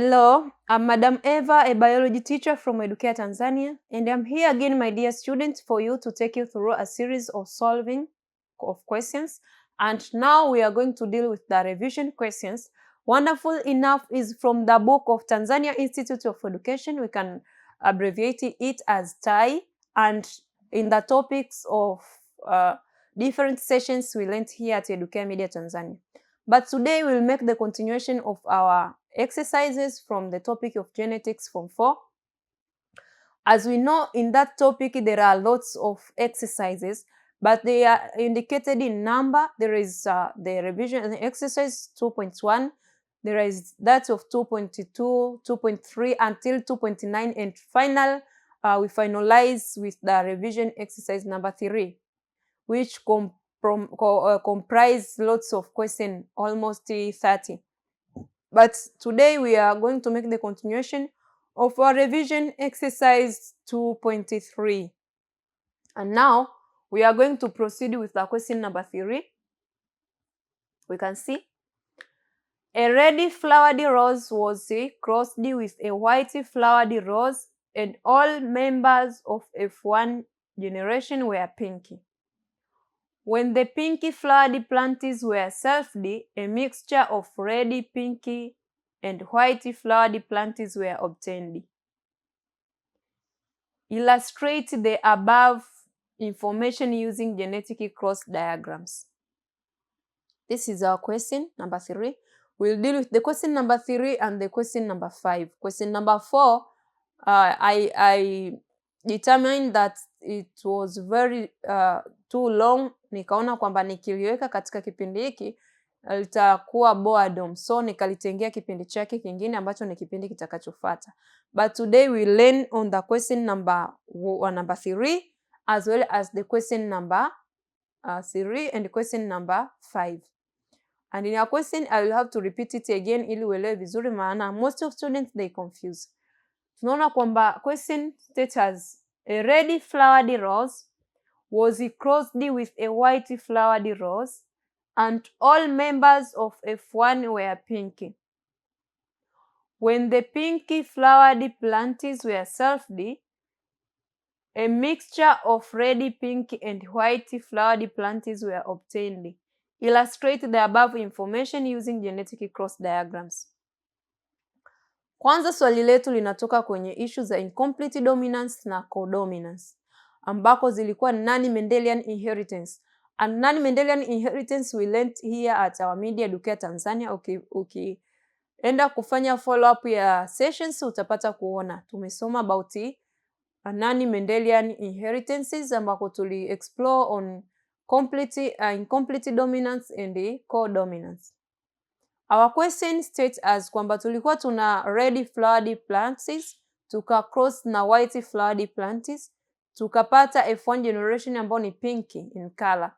Hello, I'm Madam Eva, a biology teacher from Educare Tanzania, and I'm here again, my dear students, for you to take you through a series of solving of questions. And now we are going to deal with the revision questions. Wonderful enough is from the book of Tanzania Institute of Education. We can abbreviate it as TAI, and in the topics of different sessions we learned here at Educare Media Tanzania. But today we'll make the continuation of our exercises from the topic of genetics from 4. As we know, in that topic there are lots of exercises, but they are indicated in number. There is the revision exercise 2.1, there is that of 2.2, 2.3 until 2.9, and we finalize with the revision exercise number 3, which comprise lots of questions, almost 30. But today we are going to make the continuation of our revision exercise 2.3. And now we are going to proceed with the question number 3. We can see a red flowered rose was crossed with a white flowered rose, and all members of F1 generation were pinky. When the pinky flowered plants were selfed, a mixture of red, pinky, and white flowered plants were obtained. Illustrate the above information using genetic cross diagrams. This is our question number 3. We'll deal with the question number 3 and the question number 5. Question number 4, I determined that it was very too long. Nikaona kwamba nikiliweka katika kipindi hiki litakuwa boredom, so nikalitengea kipindi chake kingine ambacho ni kipindi kitakachofuata. But today we learn on the question number 3 as well as the question number 3 and question number 5. And in our question I will have to repeat it again ili uelewe vizuri, maana most of students they confuse. Tunaona kwamba question states as a red flowered rose was crossed with a white flowered rose, and all members of F1 were pinky. When the pinky flowered plants were selfed, a mixture of red, pink, and white flowered plants were obtained. Illustrate the above information using genetic cross diagrams. Kwanza swali letu linatoka kwenye issue za incomplete dominance na codominance, ambako zilikuwa non-Mendelian inheritance. And non-Mendelian inheritance we learned here at our Media Educare Tanzania. Ukienda kufanya follow up ya sessions utapata kuona tumesoma about non-Mendelian inheritances, ambako tuli explore on incomplete dominance and codominance. Our question states as kwamba tulikuwa tuna red flowered plants, tuka cross na white flowered plants, tukapata F1 generation ambayo ni pinky in color.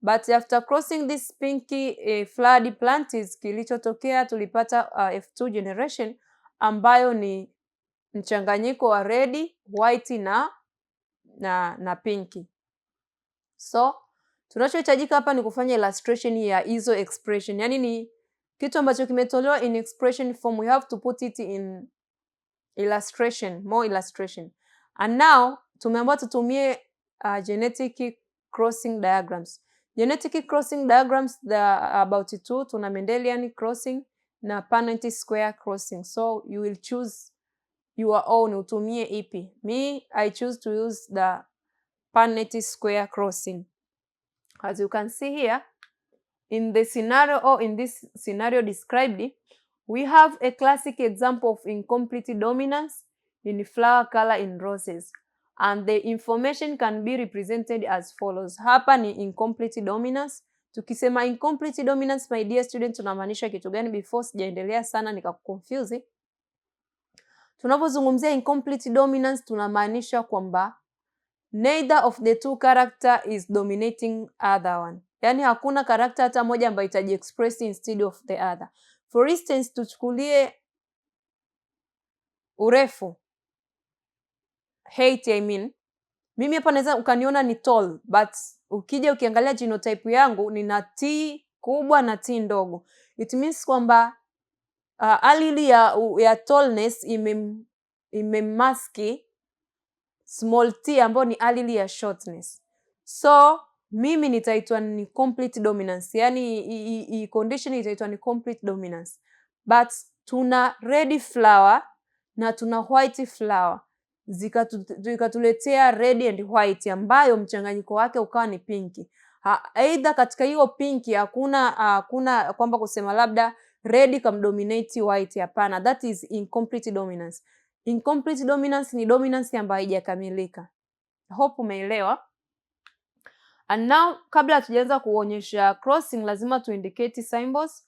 But after crossing this pinky flowered plants, kilichotokea tulipata F2 generation ambayo ni mchanganyiko wa red, white na pinky. So tunachohitajika hapa ni kufanya illustration ya hizo expression. Yaani ni kitu ambacho kimetolewa in expression form, we have to put it in illustration, more illustration. And now tumeambiwa tutumie genetic crossing diagrams. Genetic crossing diagrams, there are about 2. Tuna Mendelian crossing na Punnett square crossing. So you will choose your own, utumie ipi. Me, I choose to use the Punnett square crossing. As you can see here, in this scenario described, we have a classic example of incomplete dominance in flower color in roses, and the information can be represented as follows. Hapa ni incomplete dominance. Tukisema incomplete dominance, my dear student, tunamaanisha kitu gani? Before sijaendelea sana nikakuconfuse. Tunapozungumzia incomplete dominance tunamaanisha kwamba neither of the two character is dominating other one. Yaani hakuna character hata moja ambayo itaji express instead of the other. For instance, tuchukulie urefu, height I mean. Mimi hapa naweza ukaniona ni tall, but ukija ukiangalia genotype yangu nina T kubwa na T ndogo. It means kwamba allele ya tallness imemaski small t ambayo ni allele ya shortness. So mimi nitaitwa ni complete dominance, yani hii condition itaitwa ni complete dominance. But tuna red flower na tuna white flower, zikatuletea red and white ambayo mchanganyiko wake ukawa ni pinki. Either katika hiyo pinki hakuna kwamba kusema labda red kamdominate white, hapana. That is incomplete dominance. Incomplete dominance ni dominance ambayo haijakamilika. Hope umeelewa. And now kabla hatujaanza kuonyesha crossing, lazima tu indicate symbols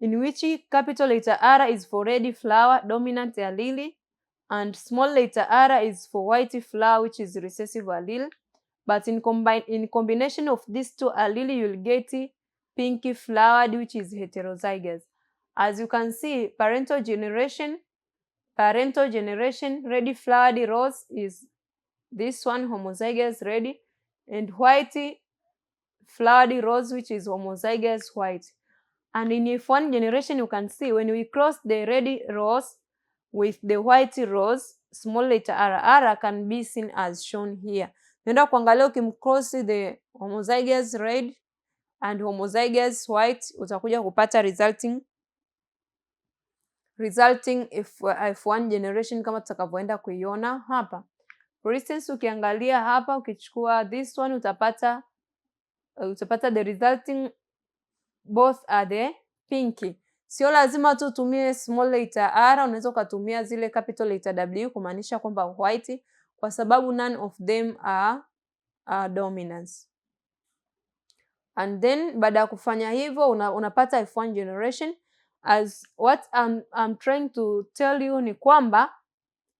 in which capital letter R is for red flower dominant allele and small letter R is for white flower which is recessive allele. But in combination of these two allele you will get pinky flowered which is heterozygous. As you can see, parental generation red flowered rose is this one, homozygous red, and white flowered rose which is homozygous white. And in F1 generation you can see when we cross the red rose with the white rose, small letter R can be seen as shown here. Nenda kuangalia ukimcross the homozygous red and homozygous white utakuja kupata resulting F1 generation kama tutakavyoenda kuiona hapa. For instance, ukiangalia hapa, ukichukua this one utapata the resulting both are the pinky. Sio lazima tu tumie small letter R, unaweza ukatumia zile capital letter W kumaanisha kwamba white, kwa sababu none of them are dominance. And then baada ya kufanya hivyo unapata F1 generation. As what I'm trying to tell you ni kwamba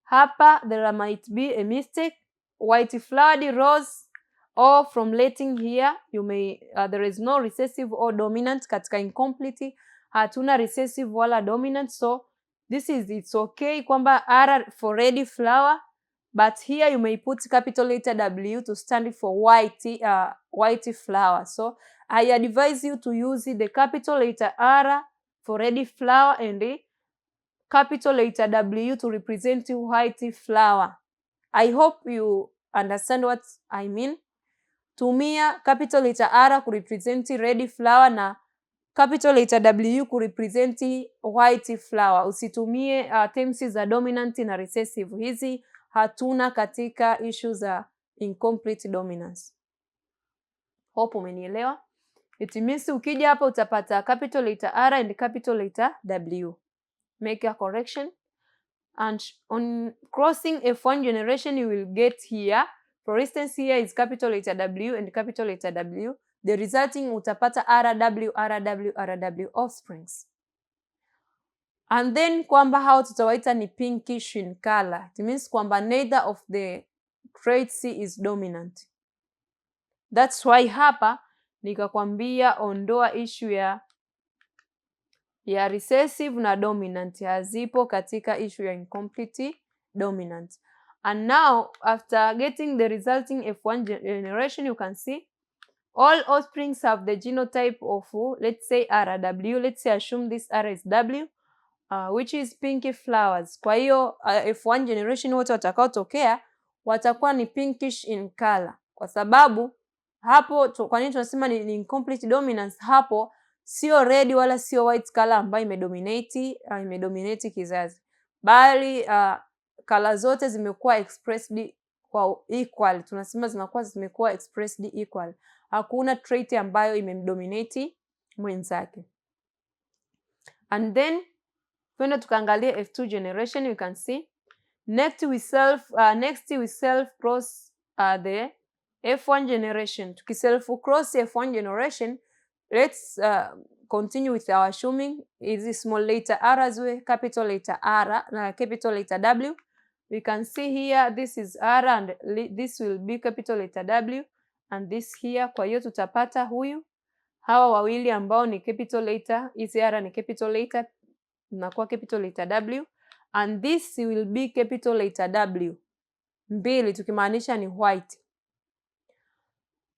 hapa there might be a mistake. White flowered rose, or from letting here you may there is no recessive or dominant. Katika incomplete hatuna recessive wala dominant, so it's okay kwamba R for red flower, but here you may put capital letter W to stand for white flower. So I advise you to use the capital letter R for red flower and the capital letter W to represent white flower. I hope you understand what I mean. Tumia capital letter R ku represent red flower na capital letter W ku represent white flower. Usitumie terms za dominant na recessive. Hizi hatuna katika issue za incomplete dominance. Hope umenielewa. It means ukija hapa utapata capital letter R and capital letter W. Make a correction. And on crossing F1 generation you will get here. For instance, here is capital letter W and capital letter W. The resulting utapata RW offsprings. And then kwamba hao tutawaita ni pinkish in color. It means kwamba neither of the traits is dominant. That's why hapa nikakwambia ondoa issue ya recessive na dominant, hazipo katika issue ya incomplete dominant. And now after getting the resulting F1 generation, you can see all offsprings have the genotype of, let's say RW. Let's say assume this R is W, which is pinky flowers. Kwa hiyo F1 generation wote watakaotokea watakuwa ni pinkish in color, kwa sababu hapo kwa nini tunasema ni incomplete dominance? Hapo sio red wala sio white color ambayo imedominate kizazi, bali color zote zimekuwa expressed kwa equal. Tunasema zimekuwa expressed equal. Hakuna trait ambayo imemdominate mwenzake. And then twende tukaangalia F2 generation. You can see next we self cross the F1 generation. Tukiself cross F1 generation, let's continue with our assuming is small letter R as well, capital letter R na capital letter W. We can see here this is R and this will be capital letter W and this here. Kwa hiyo tutapata huyu hawa wawili ambao ni capital letter, hizi R ni capital letter na kwa capital letter W, and this will be capital letter W mbili, tukimaanisha ni white.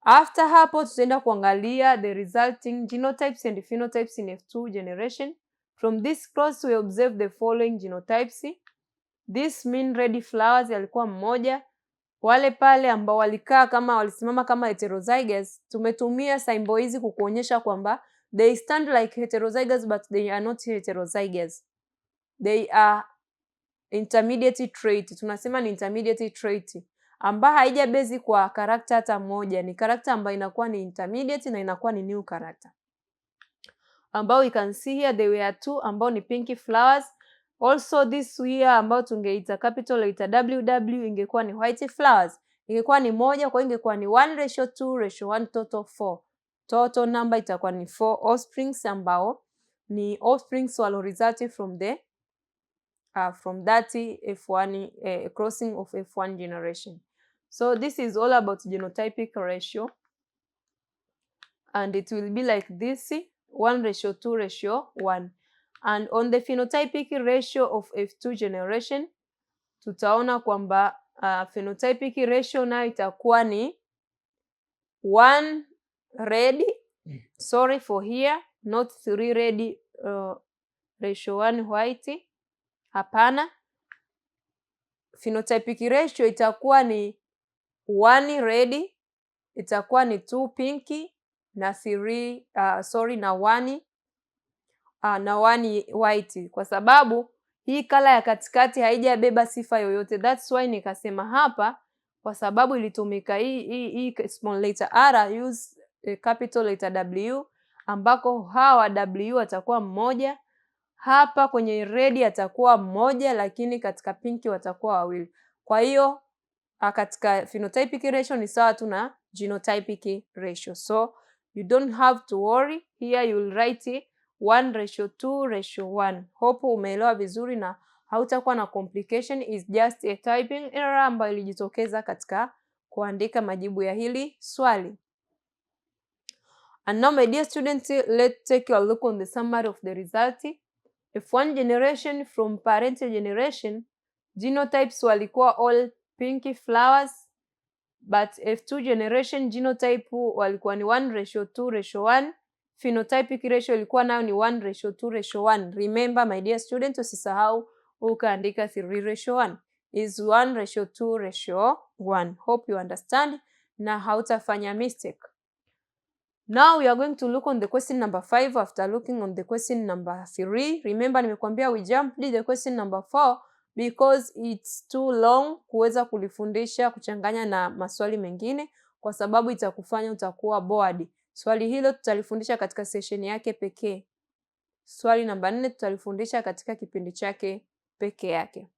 After hapo tutaenda kuangalia the resulting genotypes and phenotypes in F2 generation. From this cross we observe the following genotypes. This mean red flowers alikuwa mmoja. Wale pale ambao walisimama kama heterozygous, tumetumia symbol hizi kukuonyesha kwamba they stand like heterozygous but they are not heterozygous. They are intermediate trait. Tunasema ni intermediate trait ambayo haija base kwa character hata moja, ni character ambayo inakuwa ni intermediate na inakuwa ni new character. Ambao you can see here there were two ambao ni pinky flowers. Also this here ambao tungeita capital letter WW ingekuwa ni white flowers. Ingekuwa ni moja, kwa ingekuwa ni 1:2:1, total 4. Total number itakuwa ni 4 offsprings ambao ni offsprings walo result from the from that F1 crossing of F1 generation. So this is all about genotypic ratio, and it will be like this 1:2:1. And on the phenotypic ratio of F2 generation tutaona kwamba phenotypic ratio nayo itakuwa ni 1 red, sorry for here, not 3 red ratio 1 white. Hapana, phenotypic ratio itakuwa ni 1 red, itakuwa ni 2 pinky na 3 na 1 white, kwa sababu hii kala ya katikati haijabeba sifa yoyote. That's why nikasema hapa, kwa sababu ilitumika hii small letter R, use capital letter W, ambako hawa W watakuwa mmoja. Hapa kwenye red atakuwa mmoja, lakini katika pinki watakuwa wawili. Kwa hiyo katika phenotypic ratio ni sawa tu na genotypic ratio. So you don't have to worry. Here you will write 1:2:1. Hope umeelewa vizuri na hautakuwa na complication. Is just a typing error ambayo ilijitokeza katika kuandika majibu ya hili swali. And now my dear students, let's take a look on the summary of the result. F1 generation from parental generation, genotypes walikuwa all pinky flowers, but F2 generation genotype walikuwa ni 1:2:1. Phenotypic ratio ilikuwa nayo ni 1:2:1. Remember my dear students, usisahau ukaandika 3:1 is 1:2:1. Hope you understand na hautafanya mistake. Now we are going to look on the question number 5 after looking on the question number 3. Remember nimekuambia we jumped the question number 4 because it's too long kuweza kulifundisha kuchanganya na maswali mengine, kwa sababu itakufanya utakuwa bored. Swali hilo tutalifundisha katika session yake pekee. Swali namba 4 tutalifundisha katika kipindi chake pekee yake.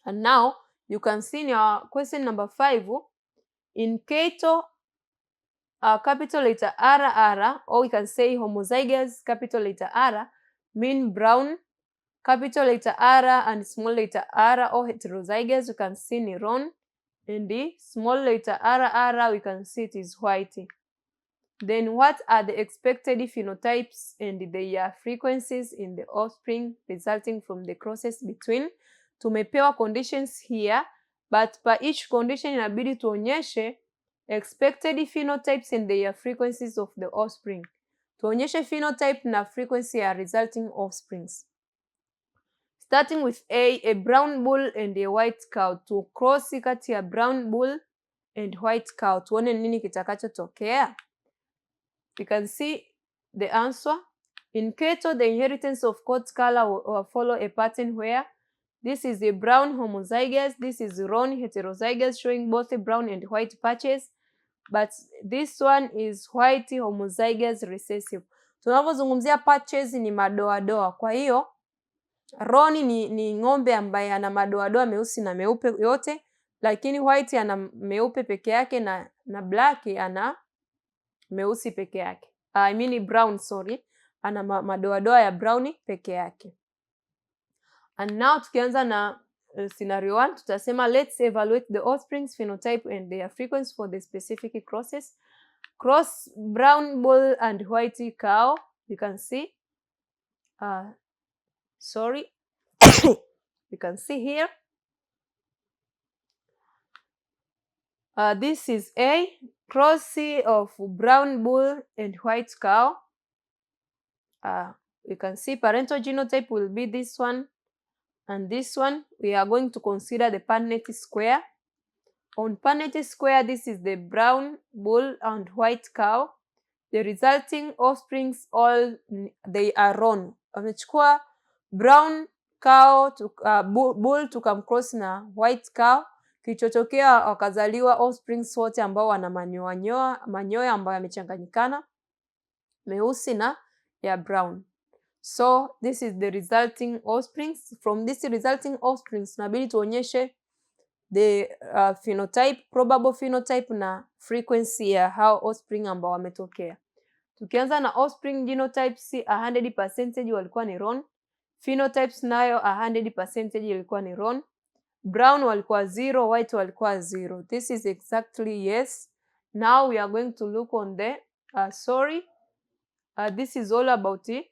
And now you can see in your question number 5, in Keto capital letter RR, or we can say homozygous capital letter R mean brown, capital letter R and small letter r, or heterozygous we can see neuron, and the small letter RR we can see it is white. Then what are the expected phenotypes and their frequencies in the offspring resulting from the crosses between? Tumepewa conditions here, but per each condition inabidi tuonyeshe expected phenotypes and their frequencies of the offspring. Tuonyeshe phenotype na frequency ya resulting offsprings. Starting with a brown bull and a white cow. To cross kati ya brown bull and white cow. Tuone nini kitakachotokea. You can see the answer. In Keto, the inheritance of coat color will follow a pattern where this is a brown homozygous, this is roan heterozygous showing both a brown and white patches, but this one is white homozygous recessive. Tunapozungumzia patches ni madoadoa. Kwa hiyo roan ni ng'ombe ambaye ana madoadoa meusi na meupe yote, lakini white ana meupe peke yake na black ana meusi peke yake. I mean brown, sorry. Ana madoadoa ya brown peke yake. And now tukianza na scenario 1, tutasema let's evaluate the offspring's phenotype and their frequency for the specific crosses. Cross brown bull and white cow. You can see. Sorry. You can see here. This is a cross of brown bull and white cow. you can see parental genotype will be this one, and this one. We are going to consider the Punnett square. On Punnett square, this is the brown bull and white cow. The resulting offsprings all they are roan. Wamechukua brown cow bull tukamcross na white cow, kilichotokea wakazaliwa offsprings wote ambao wana manyoya ambayo yamechanganyikana meusi na ya brown. So this is the resulting offsprings. From this resulting offsprings tunabidi tuonyeshe the phenotype, probable phenotype na frequency ya hao offspring ambao wametokea. Tukianza na offspring genotypes, 100% walikuwa ni roan. Phenotypes nayo 100% ilikuwa ni roan. Brown walikuwa 0, white walikuwa 0. This is exactly yes. Now we are going to look on the this is all about the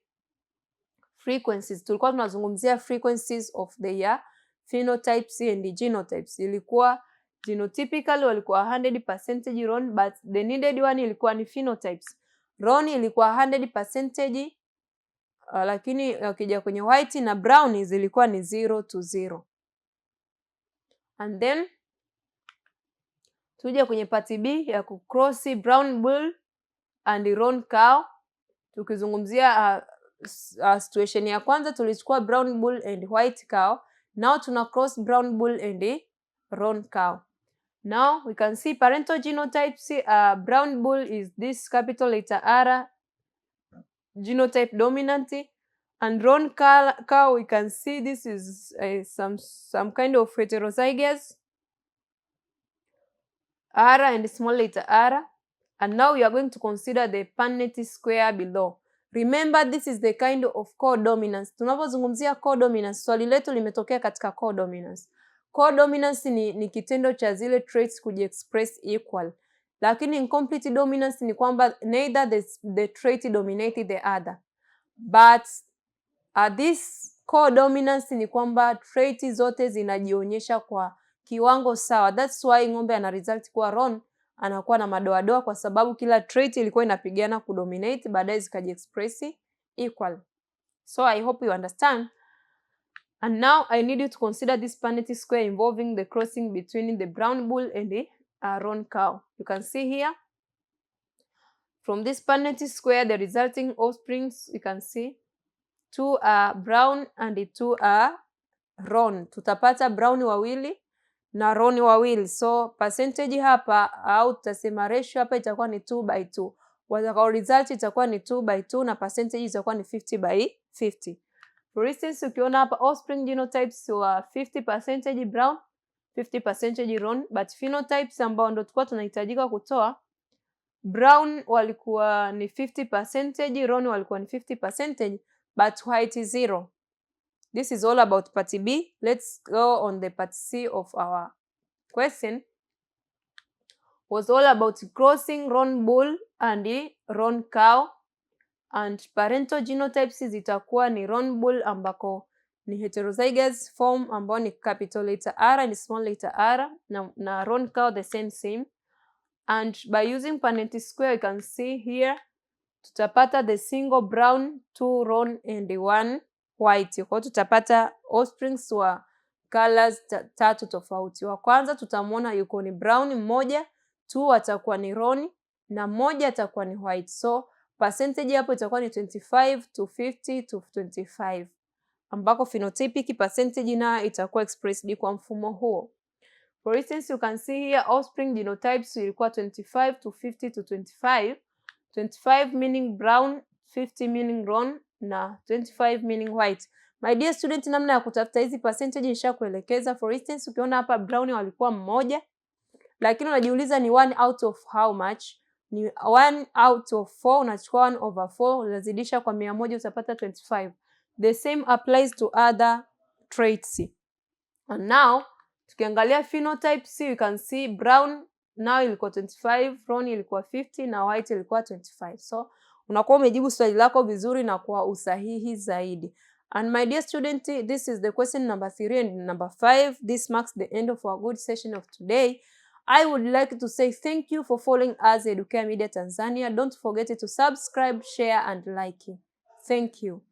frequencies. Tulikuwa tunazungumzia frequencies of the phenotypes and genotypes. Ilikuwa genotypically walikuwa 100% roan, but the needed one ilikuwa ni phenotypes. Roan ilikuwa 100%, lakini ukija kwenye white na brown zilikuwa ni 0 to 0. And then tuje kwenye part B ya kucross brown bull and roan cow. Tukizungumzia situation ya kwanza tulichukua brown bull and white cow. Now tuna cross brown bull and roan cow. Now we can see parental genotypes. Brown bull is this capital letter R, genotype dominant, and roan cow we can see this is some kind of heterozygous, R and small letter R. And now we are going to consider the Punnett square below. Remember, this is the kind of codominance. Tunapozungumzia codominance, swali letu limetokea katika codominance. Codominance ni kitendo cha zile traits kujiexpress equal. Lakini incomplete dominance ni kwamba neither the trait dominate the other. But this codominance ni kwamba trait zote zinajionyesha kwa kiwango sawa. That's why ng'ombe ana result kuwa roan, anakuwa na madoadoa kwa sababu kila trait ilikuwa inapigana kudominate, baadaye zikajiexpress equal. So I hope you understand. And now I need you to consider this Punnett square involving the crossing between the brown bull and the roan cow. You can see here from this Punnett square the resulting offsprings, you can see 2 are brown and 2 are roan. Tutapata brown wawili na roan wawili. So percentage hapa au tutasema ratio hapa itakuwa ni 2/2. Watakao result itakuwa ni 2/2 na percentage itakuwa ni 50/50. For instance, ukiona hapa offspring genotypes wa 50% brown, 50% roan, but phenotypes ambao ndo tulikuwa tunahitajika kutoa, brown walikuwa ni 50%, roan walikuwa ni 50%, but white is 0. This is all about part B. Let's go on the part C of our question. Was all about crossing roan bull and roan cow, and parental genotypes zitakuwa ni roan bull ambako ni heterozygous form ambao ni capital letter R and small letter R, na roan cow the same. And by using Punnett square you can see here tutapata the single brown, 2 roan and 1 white. Kwa tutapata offsprings wa colors tatu tofauti. Wa kwanza tutamwona yuko ni brown mmoja, 2 atakuwa ni roan na mmoja atakuwa ni white. So percentage hapo itakuwa ni 25 to 50 to 25, ambako phenotypic percentage na itakuwa expressed kwa mfumo huo. For instance, you can see here offspring genotypes ilikuwa 25 to 50 to 25. 25 meaning brown, 50 meaning roan na 25 meaning white. My dear student, namna ya kutafuta hizi percentage nishakuelekeza. For instance, ukiona hapa brown walikuwa mmoja, lakini unajiuliza ni 1 out of how much? Ni 1 out of 4, unachukua 1/4 unazidisha kwa 100 utapata 25. The same applies to other traits. And now tukiangalia phenotypes, you can see brown now ilikuwa 25, roan ilikuwa 50 na white ilikuwa 25. So unakuwa umejibu swali lako vizuri na kwa usahihi zaidi. And my dear student, this is the question number 3 and number 5. This marks the end of our good session of today. I would like to say thank you for following us, Educare Media Tanzania. Don't forget to subscribe, share and like. Thank you.